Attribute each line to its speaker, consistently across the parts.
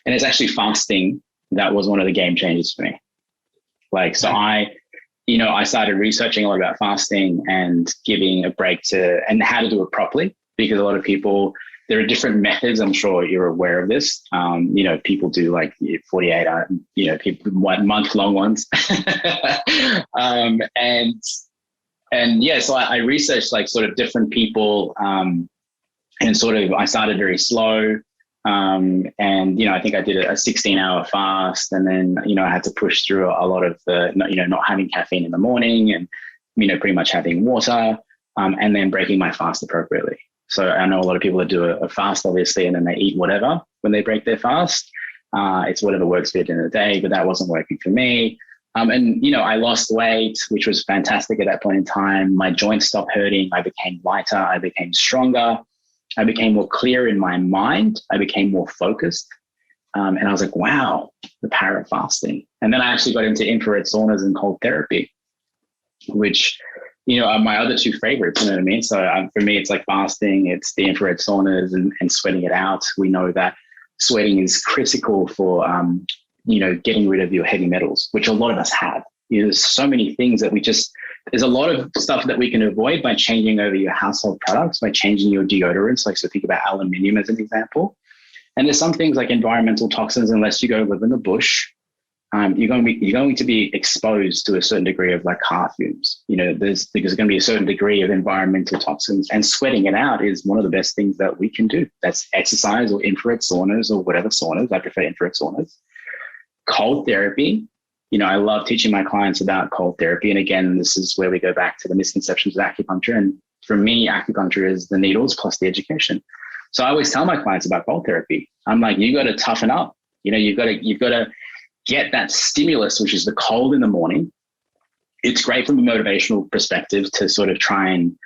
Speaker 1: And it's actually fasting that was one of the game changers for me. Like, so I started researching a lot about fasting and giving a break and how to do it properly, because a lot of people, there are different methods. I'm sure you're aware of this. People do like 48 hour, people month-long ones. So I researched like sort of different people, and sort of, I started very slow. I think I did a 16-hour fast, and then, I had to push through a lot of the, not having caffeine in the morning, and, pretty much having water, and then breaking my fast appropriately. So I know a lot of people that do a fast, obviously, and then they eat whatever when they break their fast. It's whatever works for you in the day, but that wasn't working for me. I lost weight, which was fantastic at that point in time. My joints stopped hurting. I became lighter. I became stronger. I became more clear in my mind. I became more focused. And I was like, wow, the power of fasting. And then I actually got into infrared saunas and cold therapy, which, are my other two favorites, you know what I mean? So for me, it's like fasting, it's the infrared saunas and sweating it out. We know that sweating is critical for, getting rid of your heavy metals, which a lot of us have. There's so many things that there's a lot of stuff that we can avoid by changing over your household products, by changing your deodorants. Like, so think about aluminium as an example. And there's some things like environmental toxins, unless you go live in the bush, you're going to be exposed to a certain degree of like car fumes. There's going to be a certain degree of environmental toxins, and sweating it out is one of the best things that we can do. That's exercise or infrared saunas or whatever saunas. I prefer infrared saunas. Cold therapy. I love teaching my clients about cold therapy. And again, this is where we go back to the misconceptions of acupuncture. And for me, acupuncture is the needles plus the education. So I always tell my clients about cold therapy. I'm like, you got to toughen up. You've got to get that stimulus, which is the cold in the morning. It's great from a motivational perspective to sort of try and,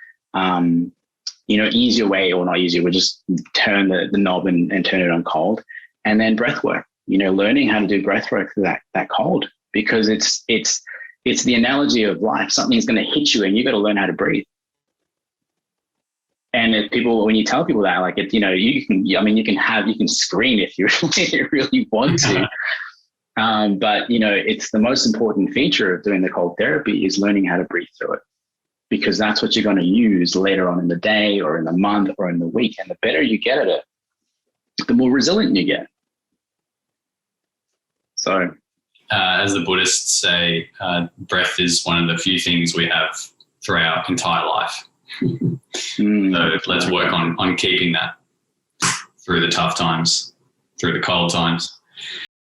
Speaker 1: ease your way, or not ease your way, just turn the knob and turn it on cold. And then breath work, learning how to do breath work for that cold, because it's the analogy of life. Something's going to hit you and you got to learn how to breathe. And when you tell people that, like, you can scream if you really want to. But it's the most important feature of doing the cold therapy is learning how to breathe through it, because that's what you're going to use later on in the day or in the month or in the week. And the better you get at it, the more resilient you get. So,
Speaker 2: as the Buddhists say, breath is one of the few things we have through our entire life. So let's work on keeping that through the tough times, through the cold times.